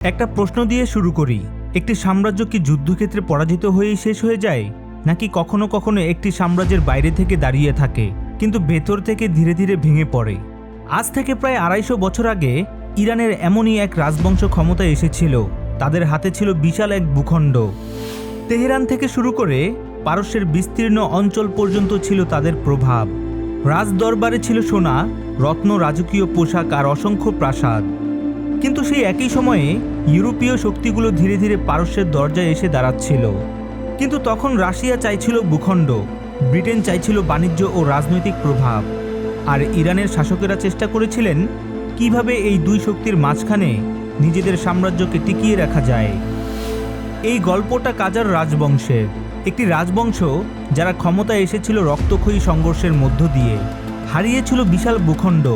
একটা প্রশ্ন দিয়ে শুরু করি। একটি সাম্রাজ্য কি যুদ্ধক্ষেত্রে পরাজিত হয়েই শেষ হয়ে যায়, নাকি কখনো কখনো একটি সাম্রাজ্যের বাইরে থেকে দাঁড়িয়ে থাকে কিন্তু ভেতর থেকে ধীরে ধীরে ভেঙে পড়ে? আজ থেকে প্রায় ২৫০ বছর আগে ইরানের এমনই এক রাজবংশ ক্ষমতায় এসেছিল। তাদের হাতে ছিল বিশাল এক ভূখণ্ড। তেহরান থেকে শুরু করে পারস্যের বিস্তীর্ণ অঞ্চল পর্যন্ত ছিল তাদের প্রভাব। রাজদরবারে ছিল সোনা, রত্ন, রাজকীয় পোশাক আর অসংখ্য প্রাসাদ। কিন্তু সেই একই সময়ে ইউরোপীয় শক্তিগুলো ধীরে ধীরে পারস্যের দরজায় এসে দাঁড়াচ্ছিল। কিন্তু তখন রাশিয়া চাইছিল ভূখণ্ড, ব্রিটেন চাইছিল বাণিজ্য ও রাজনৈতিক প্রভাব, আর ইরানের শাসকেরা চেষ্টা করেছিলেন কিভাবে এই দুই শক্তির মাঝখানে নিজেদের সাম্রাজ্যকে টিকিয়ে রাখা যায়। এই গল্পটা কাজার রাজবংশের, একটি রাজবংশ যারা ক্ষমতায় এসেছিল রক্তক্ষয়ী সংঘর্ষের মধ্য দিয়ে, হারিয়েছিল বিশাল ভূখণ্ড,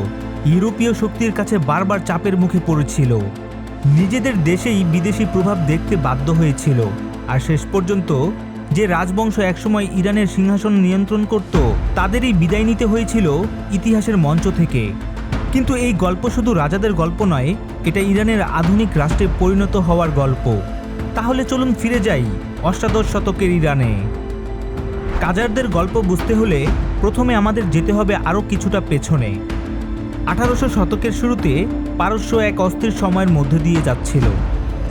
ইউরোপীয় শক্তির কাছে বারবার চাপের মুখে পড়েছিল, নিজেদের দেশেই বিদেশি প্রভাব দেখতে বাধ্য হয়েছিল, আর শেষ পর্যন্ত যে রাজবংশ একসময় ইরানের সিংহাসন নিয়ন্ত্রণ করত তাদেরই বিদায় নিতে হয়েছিল ইতিহাসের মঞ্চ থেকে। কিন্তু এই গল্প শুধু রাজাদের গল্প নয়, এটা ইরানের আধুনিক রাষ্ট্রে পরিণত হওয়ার গল্প। তাহলে চলুন ফিরে যাই অষ্টাদশ শতকের ইরানে। কাজারদের গল্প বুঝতে হলে প্রথমে আমাদের যেতে হবে আরও কিছুটা পেছনে। ১৮০০ শতকের শুরুতে পারস্য এক অস্থির সময়ের মধ্যে দিয়ে যাচ্ছিল।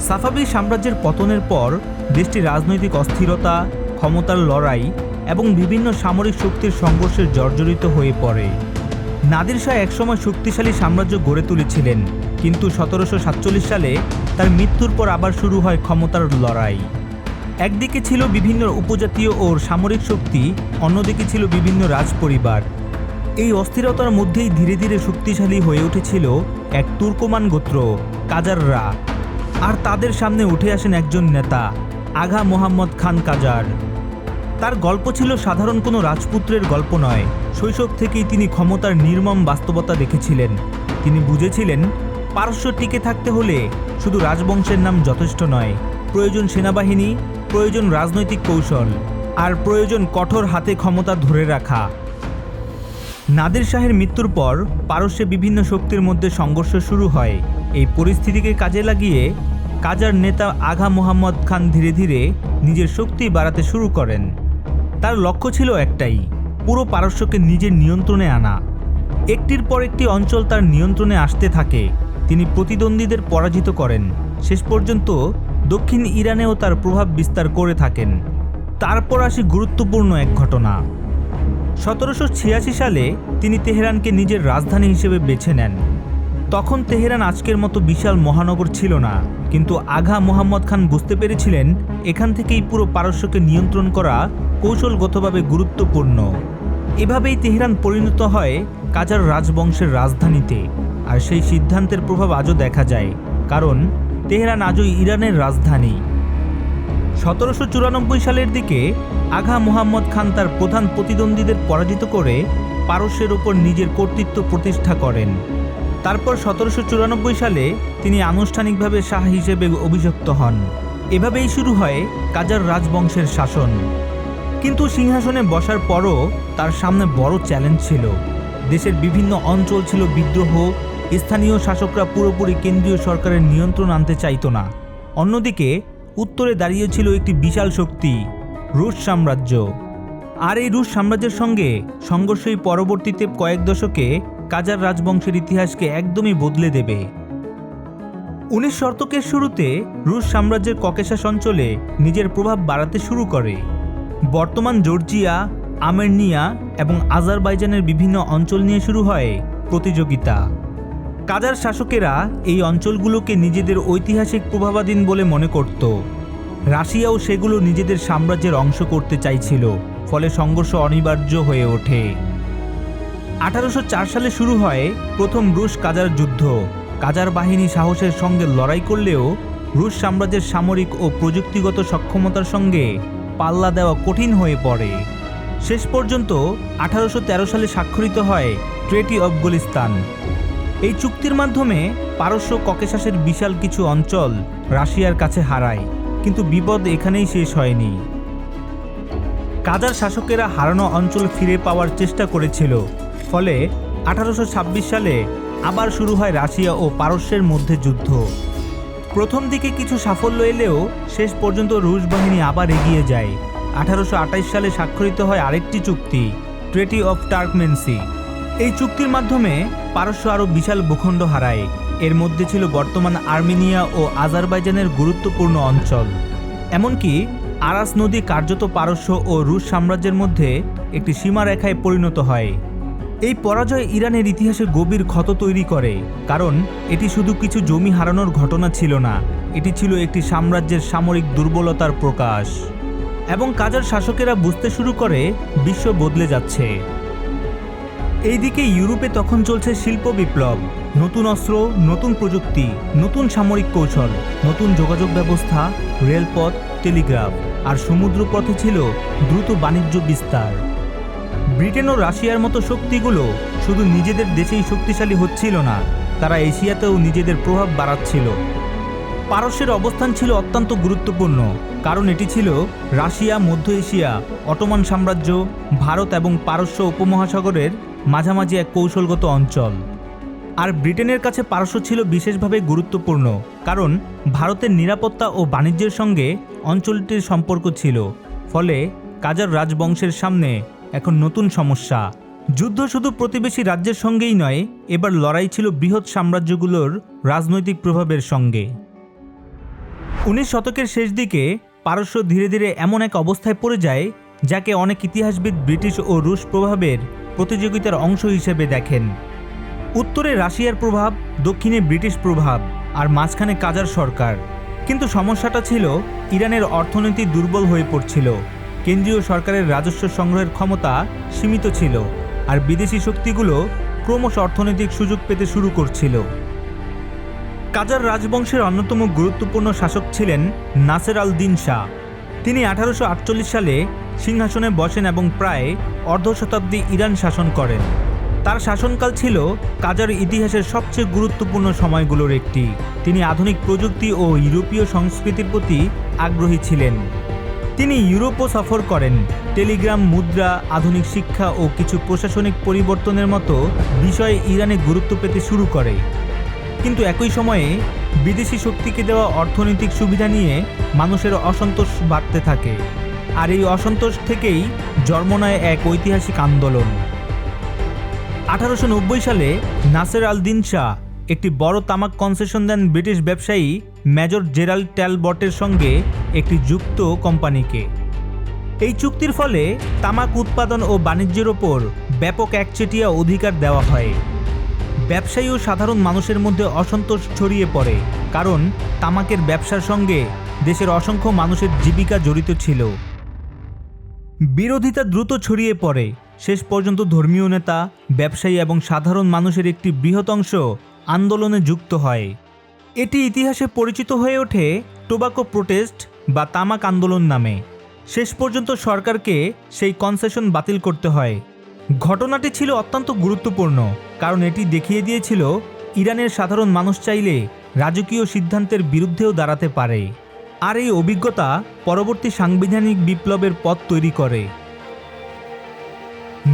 সাফাবি সাম্রাজ্যের পতনের পর দেশটি রাজনৈতিক অস্থিরতা, ক্ষমতার লড়াই এবং বিভিন্ন সামরিক শক্তির সংঘর্ষে জর্জরিত হয়ে পড়ে। নাদির শাহ একসময় শক্তিশালী সাম্রাজ্য গড়ে তুলেছিলেন, কিন্তু ১৭৪৭ সালে তার মৃত্যুর পর আবার শুরু হয় ক্ষমতার লড়াই। একদিকে ছিল বিভিন্ন উপজাতীয় ও সামরিক শক্তি, অন্যদিকে ছিল বিভিন্ন রাজপরিবার। এই অস্থিরতার মধ্যেই ধীরে ধীরে শক্তিশালী হয়ে উঠেছিল এক তুর্কমান গোত্র, কাজাররা। আর তাদের সামনে উঠে আসেন একজন নেতা, আগা মোহাম্মদ খান কাজার। তার গল্প ছিল সাধারণ কোনো রাজপুত্রের গল্প নয়। শৈশব থেকেই তিনি ক্ষমতার নির্মম বাস্তবতা দেখেছিলেন। তিনি বুঝেছিলেন পারস্য টিকে থাকতে হলে শুধু রাজবংশের নাম যথেষ্ট নয়, প্রয়োজন সেনাবাহিনী, প্রয়োজন রাজনৈতিক কৌশল, আর প্রয়োজন কঠোর হাতে ক্ষমতা ধরে রাখা। নাদির শাহের মৃত্যুর পর পারস্যে বিভিন্ন শক্তির মধ্যে সংঘর্ষ শুরু হয়। এই পরিস্থিতিকে কাজে লাগিয়ে কাজার নেতা আগা মোহাম্মদ খান ধীরে ধীরে নিজের শক্তি বাড়াতে শুরু করেন। তার লক্ষ্য ছিল একটাই, পুরো পারস্যকে নিজের নিয়ন্ত্রণে আনা। একটির পর একটি অঞ্চল তার নিয়ন্ত্রণে আসতে থাকে। তিনি প্রতিদ্বন্দ্বীদের পরাজিত করেন, শেষ পর্যন্ত দক্ষিণ ইরানেও তার প্রভাব বিস্তার করে থাকেন। তারপর আসে গুরুত্বপূর্ণ এক ঘটনা। ১৭৮৬ সালে তিনি তেহরানকে নিজের রাজধানী হিসেবে বেছে নেন। তখন তেহরান আজকের মতো বিশাল মহানগর ছিল না, কিন্তু আগা মোহাম্মদ খান বুঝতে পেরেছিলেন এখান থেকেই পুরো পারস্যকে নিয়ন্ত্রণ করা কৌশলগতভাবে গুরুত্বপূর্ণ। এভাবেই তেহরান পরিণত হয় কাজার রাজবংশের রাজধানীতে। আর সেই সিদ্ধান্তের প্রভাব আজও দেখা যায়, কারণ তেহরান আজও ইরানের রাজধানী। ১৭৯৪ সালের দিকে আগা মোহাম্মদ খান তার প্রধান প্রতিদ্বন্দ্বীদের পরাজিত করে পারস্যের ওপর নিজের কর্তৃত্ব প্রতিষ্ঠা করেন। তারপর ১৭৯৪ সালে তিনি আনুষ্ঠানিকভাবে শাহ হিসেবে অভিষিক্ত হন। এভাবেই শুরু হয় কাজার রাজবংশের শাসন। কিন্তু সিংহাসনে বসার পরও তার সামনে বড় চ্যালেঞ্জ ছিল। দেশের বিভিন্ন অঞ্চল ছিল বিদ্রোহ, স্থানীয় শাসকরা পুরোপুরি কেন্দ্রীয় সরকারের নিয়ন্ত্রণ আনতে চাইত না। অন্যদিকে উত্তরে দাঁড়িয়েছিল একটি বিশাল শক্তি, রুশ সাম্রাজ্য। আর এই রুশ সাম্রাজ্যের সঙ্গে সংঘর্ষই পরবর্তীতে কয়েক দশকে কাজার রাজবংশের ইতিহাসকে একদমই বদলে দেবে। ১৯ শতকের শুরুতে রুশ সাম্রাজ্যের ককেশাস অঞ্চলে নিজের প্রভাব বাড়াতে শুরু করে। বর্তমান জর্জিয়া, আর্মেনিয়া এবং আজারবাইজানের বিভিন্ন অঞ্চল নিয়ে শুরু হয় প্রতিযোগিতা। কাজার শাসকেরা এই অঞ্চলগুলোকে নিজেদের ঐতিহাসিক প্রভাবাধীন বলে মনে করত। রাশিয়াও সেগুলো নিজেদের সাম্রাজ্যের অংশ করতে চাইছিল, ফলে সংঘর্ষ অনিবার্য হয়ে ওঠে। ১৮০৪ সালে শুরু হয় প্রথম রুশ কাজার যুদ্ধ। কাজার বাহিনী সাহসের সঙ্গে লড়াই করলেও রুশ সাম্রাজ্যের সামরিক ও প্রযুক্তিগত সক্ষমতার সঙ্গে পাল্লা দেওয়া কঠিন হয়ে পড়ে। শেষ পর্যন্ত ১৮১৩ সালে স্বাক্ষরিত হয় ট্রিটি অব গুলিস্তান। এই চুক্তির মাধ্যমে পারস্য ককেশাসের বিশাল কিছু অঞ্চল রাশিয়ার কাছে হারায়। কিন্তু বিপদ এখানেই শেষ হয়নি। কাজার শাসকেরা হারানো অঞ্চল ফিরে পাওয়ার চেষ্টা করেছিল, ফলে ১৮২৬ সালে আবার শুরু হয় রাশিয়া ও পারস্যের মধ্যে যুদ্ধ। প্রথম দিকে কিছু সাফল্য এলেও শেষ পর্যন্ত রুশ বাহিনী আবার এগিয়ে যায়। 1828 সালে স্বাক্ষরিত হয় আরেকটি চুক্তি, ট্রিটি অফ টার্কমেনসি। এই চুক্তির মাধ্যমে পারস্য আরও বিশাল ভূখণ্ড হারায়। এর মধ্যে ছিল বর্তমান আর্মেনিয়া ও আজারবাইজানের গুরুত্বপূর্ণ অঞ্চল। এমনকি আরাস নদী কার্যত পারস্য ও রুশ সাম্রাজ্যের মধ্যে একটি সীমারেখায় পরিণত হয়। এই পরাজয় ইরানের ইতিহাসে গভীর ক্ষত তৈরি করে, কারণ এটি শুধু কিছু জমি হারানোর ঘটনা ছিল না, এটি ছিল একটি সাম্রাজ্যের সামরিক দুর্বলতার প্রকাশ। এবং কাজার শাসকেরা বুঝতে শুরু করে বিশ্ব বদলে যাচ্ছে। এইদিকে ইউরোপে তখন চলছে শিল্প বিপ্লব, নতুন অস্ত্র, নতুন প্রযুক্তি, নতুন সামরিক কৌশল, নতুন যোগাযোগ ব্যবস্থা, রেলপথ, টেলিগ্রাফ, আর সমুদ্রপথে ছিল দ্রুত বাণিজ্য বিস্তার। ব্রিটেন ও রাশিয়ার মতো শক্তিগুলো শুধু নিজেদের দেশেই শক্তিশালী হচ্ছিল না, তারা এশিয়াতেও নিজেদের প্রভাব বাড়াচ্ছিল। পারস্যের অবস্থান ছিল অত্যন্ত গুরুত্বপূর্ণ, কারণ এটি ছিল রাশিয়া, মধ্য এশিয়া, অটোমান সাম্রাজ্য, ভারত এবং পারস্য উপমহাসাগরের মাঝামাঝি এক কৌশলগত অঞ্চল। আর ব্রিটেনের কাছে পারস্য ছিল বিশেষভাবে গুরুত্বপূর্ণ, কারণ ভারতের নিরাপত্তা ও বাণিজ্যের সঙ্গে অঞ্চলটির সম্পর্ক ছিল। ফলে কাজার রাজবংশের সামনে এখন নতুন সমস্যা। যুদ্ধ শুধু প্রতিবেশী রাজ্যের সঙ্গেই নয়, এবার লড়াই ছিল বৃহৎ সাম্রাজ্যগুলোর রাজনৈতিক প্রভাবের সঙ্গে। 19 শতকের শেষ দিকে পারস্য ধীরে ধীরে এমন এক অবস্থায় পড়ে যায়, যাকে অনেক ইতিহাসবিদ ব্রিটিশ ও রুশ প্রভাবের প্রতিযোগিতার অংশ হিসেবে দেখেন। উত্তরে রাশিয়ার প্রভাব, দক্ষিণে ব্রিটিশ প্রভাব, আর মাঝখানে কাজার সরকার। কিন্তু সমস্যাটা ছিল ইরানের অর্থনীতি দুর্বল হয়ে পড়ছিল, কেন্দ্রীয় সরকারের রাজস্ব সংগ্রহের ক্ষমতা সীমিত ছিল, আর বিদেশি শক্তিগুলো ক্রমশ অর্থনৈতিক সুযোগ পেতে শুরু করছিল। কাজার রাজবংশের অন্যতম গুরুত্বপূর্ণ শাসক ছিলেন নাসের আল দিন শাহ। তিনি 1848 সালে সিংহাসনে বসেন এবং প্রায় অর্ধ শতাব্দী ইরান শাসন করেন। তার শাসনকাল ছিল কাজার ইতিহাসের সবচেয়ে গুরুত্বপূর্ণ সময়গুলোর একটি। তিনি আধুনিক প্রযুক্তি ও ইউরোপীয় সংস্কৃতির প্রতি আগ্রহী ছিলেন। তিনি ইউরোপও সফর করেন। টেলিগ্রাম, মুদ্রা, আধুনিক শিক্ষা ও কিছু প্রশাসনিক পরিবর্তনের মতো বিষয়ে ইরানে গুরুত্ব পেতে শুরু করে। কিন্তু একই সময়ে বিদেশি শক্তিকে দেওয়া অর্থনৈতিক সুবিধা নিয়ে মানুষের অসন্তোষ বাড়তে থাকে, আর এই অসন্তোষ থেকেই জন্ম নেয় এক ঐতিহাসিক আন্দোলন। 1890 সালে নাসের আল দিন শাহ একটি বড় তামাক কনসেশন দেন ব্রিটিশ ব্যবসায়ী মেজর জেরাল্ড ট্যালবটের সঙ্গে একটি যুক্ত কোম্পানিকে। এই চুক্তির ফলে তামাক উৎপাদন ও বাণিজ্যের ওপর ব্যাপক একচেটিয়া অধিকার দেওয়া হয়। ব্যবসায়ী ও সাধারণ মানুষের মধ্যে অসন্তোষ ছড়িয়ে পড়ে, কারণ তামাকের ব্যবসার সঙ্গে দেশের অসংখ্য মানুষের জীবিকা জড়িত ছিল। বিরোধিতা দ্রুত ছড়িয়ে পড়ে, শেষ পর্যন্ত ধর্মীয় নেতা, ব্যবসায়ী এবং সাধারণ মানুষের একটি বৃহৎ অংশ আন্দোলনে যুক্ত হয়। এটি ইতিহাসে পরিচিত হয়ে ওঠে টোবাকো প্রোটেস্ট বা তামাক আন্দোলন নামে। শেষ পর্যন্ত সরকারকে সেই কনসেশন বাতিল করতে হয়। ঘটনাটি ছিল অত্যন্ত গুরুত্বপূর্ণ, কারণ এটি দেখিয়ে দিয়েছিল ইরানের সাধারণ মানুষ চাইলে রাজকীয় সিদ্ধান্তের বিরুদ্ধেও দাঁড়াতে পারে। আর এই অভিজ্ঞতা পরবর্তী সাংবিধানিক বিপ্লবের পথ তৈরি করে।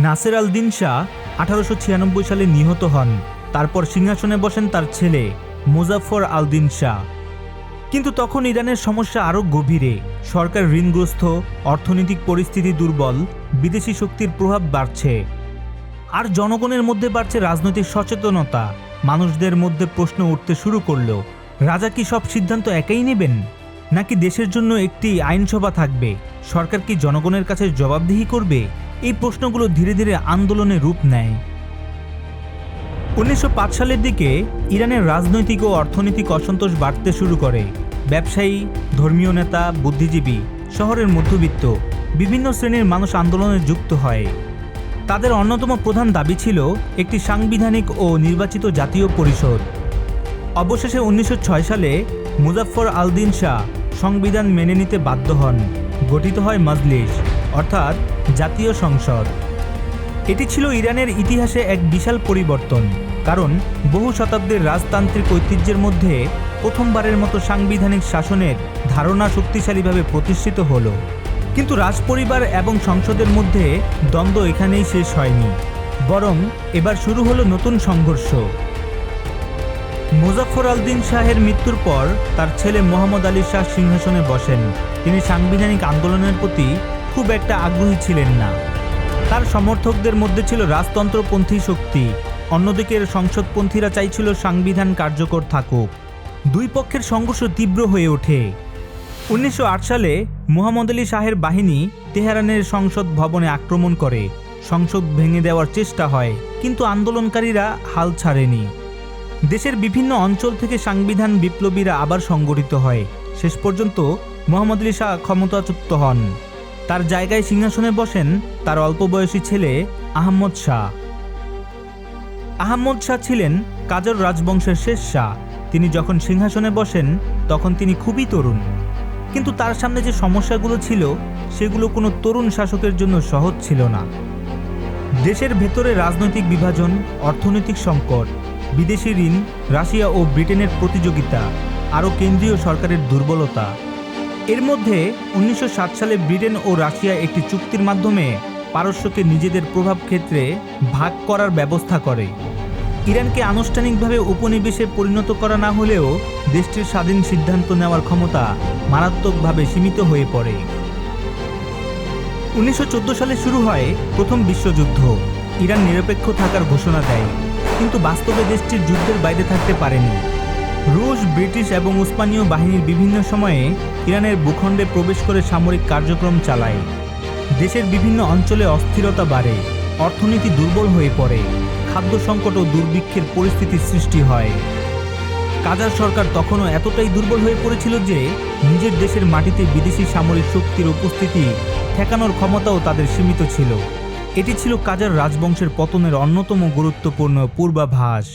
নাসের আল দিন শাহ 1896 সালে নিহত হন। তারপর সিংহাসনে বসেন তার ছেলে মুজাফফর আল দিন শাহ। কিন্তু তখন ইরানের সমস্যা আরও গভীরে। সরকার ঋণগ্রস্ত, অর্থনৈতিক পরিস্থিতি দুর্বল, বিদেশি শক্তির প্রভাব বাড়ছে, আর জনগণের মধ্যে বাড়ছে রাজনৈতিক সচেতনতা। মানুষদের মধ্যে প্রশ্ন উঠতে শুরু করলো, রাজা কি সব সিদ্ধান্ত একাই নেবেন, নাকি দেশের জন্য একটি আইনসভা থাকবে? সরকার কি জনগণের কাছে জবাবদিহি করবে? এই প্রশ্নগুলো ধীরে ধীরে আন্দোলনে রূপ নেয়। 1905 সালের দিকে ইরানের রাজনৈতিক ও অর্থনৈতিক অসন্তোষ বাড়তে শুরু করে। ব্যবসায়ী, ধর্মীয় নেতা, বুদ্ধিজীবী, শহরের মধ্যবিত্ত বিভিন্ন শ্রেণীর মানুষ আন্দোলনে যুক্ত হয়। তাদের অন্যতম প্রধান দাবি ছিল একটি সাংবিধানিক ও নির্বাচিত জাতীয় পরিষদ। অবশেষে 1906 সালে মুজাফফর আল দিন শাহ সংবিধান মেনে নিতে বাধ্য হন। গঠিত হয় মজলিস, অর্থাৎ জাতীয় সংসদ। এটি ছিল ইরানের ইতিহাসে এক বিশাল পরিবর্তন, কারণ বহু শতাব্দীর রাজতান্ত্রিক ঐতিহ্যের মধ্যে প্রথমবারের মতো সাংবিধানিক শাসনের ধারণা শক্তিশালীভাবে প্রতিষ্ঠিত হলো। কিন্তু রাজপরিবার এবং সংসদের মধ্যে দ্বন্দ্ব এখানেই শেষ হয়নি, বরং এবার শুরু হলো নতুন সংঘর্ষ। মুজাফফর আল-দিন শাহের মৃত্যুর পর তার ছেলে মোহাম্মদ আলী শাহ সিংহাসনে বসেন। তিনি সাংবিধানিক আন্দোলনের প্রতি খুব একটা আগ্রহী ছিলেন না। তার সমর্থকদের মধ্যে ছিল রাজতন্ত্রপন্থী শক্তি, অন্যদিকে সংসদপন্থীরা চাইছিল সংবিধান কার্যকর থাকুক। দুই পক্ষের সংঘর্ষ তীব্র হয়ে ওঠে। 1908 সালে মোহাম্মদ আলী শাহের বাহিনী তেহরানের সংসদ ভবনে আক্রমণ করে। সংসদ ভেঙে দেওয়ার চেষ্টা হয়, কিন্তু আন্দোলনকারীরা হাল ছাড়েনি। দেশের বিভিন্ন অঞ্চল থেকে সাংবিধান বিপ্লবীরা আবার সংগঠিত হয়। শেষ পর্যন্ত মোহাম্মদ আলী শাহ ক্ষমতাচ্যুত হন। তার জায়গায় সিংহাসনে বসেন তার অল্প বয়সী ছেলে আহমদ শাহ। আহমদ শাহ ছিলেন কাজর রাজবংশের শেষ শাহ। তিনি যখন সিংহাসনে বসেন তখন তিনি খুবই তরুণ, কিন্তু তার সামনে যে সমস্যাগুলো ছিল সেগুলো কোনো তরুণ শাসকের জন্য সহজ ছিল না। দেশের ভেতরে রাজনৈতিক বিভাজন, অর্থনৈতিক সংকট, বিদেশি ঋণ, রাশিয়া ও ব্রিটেনের প্রতিযোগিতা, আরও কেন্দ্রীয় সরকারের দুর্বলতা। এর মধ্যে 1907 সালে ব্রিটেন ও রাশিয়া একটি চুক্তির মাধ্যমে পারস্যকে নিজেদের প্রভাব ক্ষেত্রে ভাগ করার ব্যবস্থা করে। ইরানকে আনুষ্ঠানিকভাবে উপনিবেশে পরিণত করা না হলেও দেশটির স্বাধীন সিদ্ধান্ত নেওয়ার ক্ষমতা মারাত্মকভাবে সীমিত হয়ে পড়ে। 1914 সালে শুরু হয় প্রথম বিশ্বযুদ্ধ। ইরান নিরপেক্ষ থাকার ঘোষণা দেয়, কিন্তু বাস্তবে দেশটির যুদ্ধের বাইরে থাকতে পারেনি। রুশ, ব্রিটিশ এবং উসমানীয় বাহিনীর বিভিন্ন সময়ে ইরানের ভূখণ্ডে প্রবেশ করে সামরিক কার্যক্রম চালায়। দেশের বিভিন্ন অঞ্চলে অস্থিরতা বাড়ে, অর্থনীতি দুর্বল হয়ে পড়ে, খাদ্য সংকট ও দুর্ভিক্ষের পরিস্থিতি সৃষ্টি হয়। কাজার সরকার তখনও এতটাই দুর্বল হয়ে পড়েছিল যে নিজের দেশের মাটিতে বিদেশি সামরিক শক্তির উপস্থিতি ঠেকানোর ক্ষমতাও তাদের সীমিত ছিল। এটি ছিল কাজার রাজবংশের পতনের অন্যতম গুরুত্বপূর্ণ পূর্বাভাস।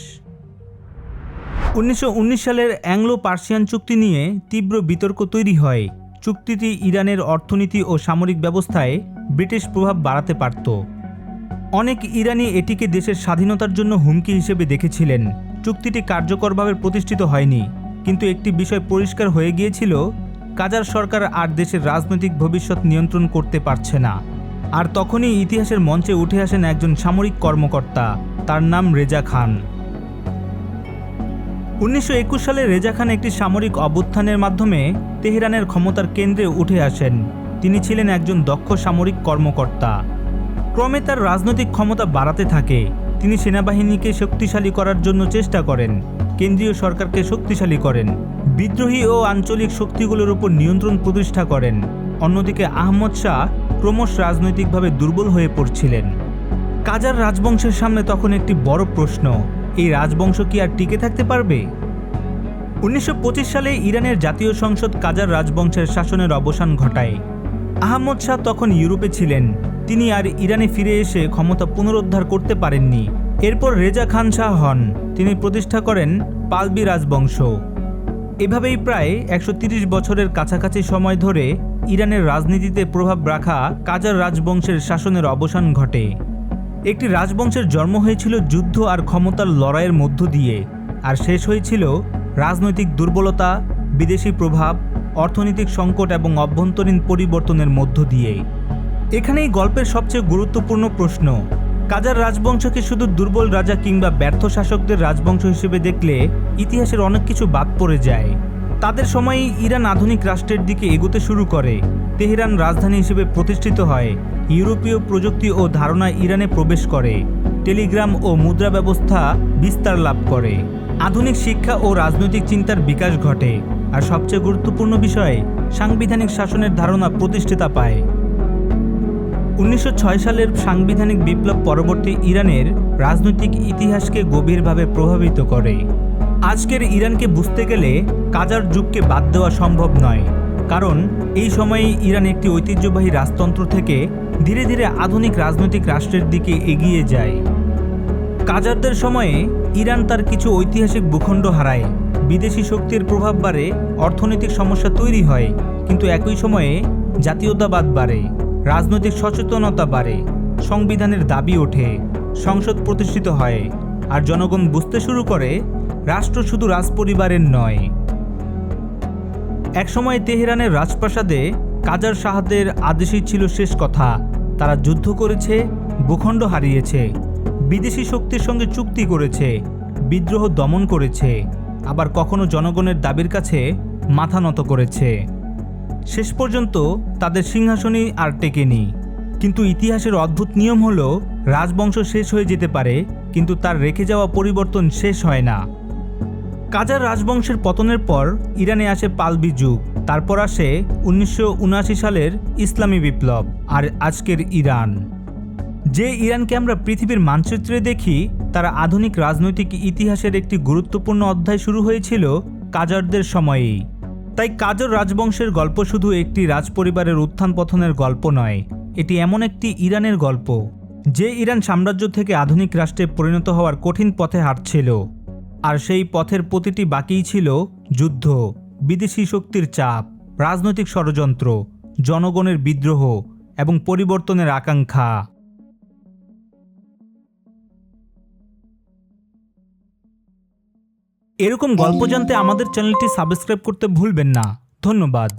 1919 সালের অ্যাংলো পার্সিয়ান চুক্তি নিয়ে তীব্র বিতর্ক তৈরি হয়। চুক্তিটি ইরানের অর্থনীতি ও সামরিক ব্যবস্থায় ব্রিটিশ প্রভাব বাড়াতে পারত। অনেক ইরানি এটিকে দেশের স্বাধীনতার জন্য হুমকি হিসেবে দেখেছিলেন। চুক্তিটি কার্যকরভাবে প্রতিষ্ঠিত হয়নি, কিন্তু একটি বিষয় পরিষ্কার হয়ে গিয়েছিল, কাজার সরকার আর দেশের রাজনৈতিক ভবিষ্যৎ নিয়ন্ত্রণ করতে পারছে না। আর তখনই ইতিহাসের মঞ্চে উঠে আসেন একজন সামরিক কর্মকর্তা, তার নাম রেজা খান। 1921 সালে রেজা খান একটি সামরিক অভ্যুত্থানের মাধ্যমে তেহরানের ক্ষমতার কেন্দ্রে উঠে আসেন। তিনি ছিলেন একজন দক্ষ সামরিক কর্মকর্তা। ক্রমে তার রাজনৈতিক ক্ষমতা বাড়াতে থাকে। তিনি সেনাবাহিনীকে শক্তিশালী করার জন্য চেষ্টা করেন, কেন্দ্রীয় সরকারকে শক্তিশালী করেন, বিদ্রোহী ও আঞ্চলিক শক্তিগুলোর উপর নিয়ন্ত্রণ প্রতিষ্ঠা করেন। অন্যদিকে আহমদ শাহ ক্রমশ রাজনৈতিকভাবে দুর্বল হয়ে পড়ছিলেন। কাজার রাজবংশের সামনে তখন একটি বড় প্রশ্ন, এই রাজবংশ কি আর টিকে থাকতে পারবে? 1925 সালে ইরানের জাতীয় সংসদ কাজার রাজবংশের শাসনের অবসান ঘটায়। আহমদ শাহ তখন ইউরোপে ছিলেন। তিনি আর ইরানে ফিরে এসে ক্ষমতা পুনরুদ্ধার করতে পারেননি। এরপর রেজা খান শাহ হন। তিনি প্রতিষ্ঠা করেন পালবি রাজবংশ। এভাবেই প্রায় 130 বছরের কাছাকাছি সময় ধরে ইরানের রাজনীতিতে প্রভাব রাখা কাজার রাজবংশের শাসনের অবসান ঘটে। একটি রাজবংশের জন্ম হয়েছিল যুদ্ধ আর ক্ষমতার লড়াইয়ের মধ্য দিয়ে, আর শেষ হয়েছিল রাজনৈতিক দুর্বলতা, বিদেশি প্রভাব, অর্থনৈতিক সংকট এবং অভ্যন্তরীণ পরিবর্তনের মধ্য দিয়ে। এখানেই গল্পের সবচেয়ে গুরুত্বপূর্ণ প্রশ্ন, কাজার রাজবংশকে শুধু দুর্বল রাজা কিংবা ব্যর্থ শাসকদের রাজবংশ হিসেবে দেখলে ইতিহাসের অনেক কিছু বাদ পড়ে যায়। তাদের সময়েই ইরান আধুনিক রাষ্ট্রের দিকে এগোতে শুরু করে। তেহরান রাজধানী হিসেবে প্রতিষ্ঠিত হয়। ইউরোপীয় প্রযুক্তি ও ধারণা ইরানে প্রবেশ করে। টেলিগ্রাম ও মুদ্রা ব্যবস্থা বিস্তার লাভ করে। আধুনিক শিক্ষা ও রাজনৈতিক চিন্তার বিকাশ ঘটে। আর সবচেয়ে গুরুত্বপূর্ণ বিষয়, সাংবিধানিক শাসনের ধারণা প্রতিষ্ঠাতা পায়। 1906 সালের সাংবিধানিক বিপ্লব পরবর্তী ইরানের রাজনৈতিক ইতিহাসকে গভীরভাবে প্রভাবিত করে। আজকের ইরানকে বুঝতে গেলে কাজার যুগকে বাদ দেওয়া সম্ভব নয়, কারণ এই সময়ে ইরান একটি ঐতিহ্যবাহী রাজতন্ত্র থেকে ধীরে ধীরে আধুনিক রাজনৈতিক রাষ্ট্রের দিকে এগিয়ে যায়। কাজারদের সময়ে ইরান তার কিছু ঐতিহাসিক ভূখণ্ড হারায়, বিদেশি শক্তির প্রভাব বাড়ে, অর্থনৈতিক সমস্যা তৈরি হয়, কিন্তু একই সময়ে জাতীয়তাবাদ বাড়ে, রাজনৈতিক সচেতনতা বাড়ে, সংবিধানের দাবি ওঠে, সংসদ প্রতিষ্ঠিত হয়, আর জনগণ বুঝতে শুরু করে রাষ্ট্র শুধু রাজপরিবারের নয়। একসময় তেহরানের রাজপ্রাসাদে কাজার শাহদের আদেশই ছিল শেষ কথা। তারা যুদ্ধ করেছে, ভূখণ্ড হারিয়েছে, বিদেশি শক্তির সঙ্গে চুক্তি করেছে, বিদ্রোহ দমন করেছে, আবার কখনো জনগণের দাবির কাছে মাথা নত করেছে। শেষ পর্যন্ত তাদের সিংহাসনই আর টেকেনি। কিন্তু ইতিহাসের অদ্ভুত নিয়ম হলো, রাজবংশ শেষ হয়ে যেতে পারে, কিন্তু তার রেখে যাওয়া পরিবর্তন শেষ হয় না। কাজার রাজবংশের পতনের পর ইরানে আসে পালবি যুগ, তারপর আসে 1979 সালের ইসলামী বিপ্লব, আর আজকের ইরান। যে ইরানকে আমরা পৃথিবীর মানচিত্রে দেখি, তার আধুনিক রাজনৈতিক ইতিহাসের একটি গুরুত্বপূর্ণ অধ্যায় শুরু হয়েছিল কাজারদের সময়েই। তাই কাজর রাজবংশের গল্প শুধু একটি রাজপরিবারের উত্থান পতনের গল্প নয়, এটি এমন একটি ইরানের গল্প যে ইরান সাম্রাজ্য থেকে আধুনিক রাষ্ট্রে পরিণত হওয়ার কঠিন পথে হাঁটছিল। আর সেই পথের প্রতিটি বাকিই ছিল যুদ্ধ, বিদেশি শক্তির চাপ, রাজনৈতিক ষড়যন্ত্র, জনগণের বিদ্রোহ এবং পরিবর্তনের আকাঙ্ক্ষা। এরকম গল্প জানতে আমাদের চ্যানেলটি সাবস্ক্রাইব করতে ভুলবেন না। ধন্যবাদ।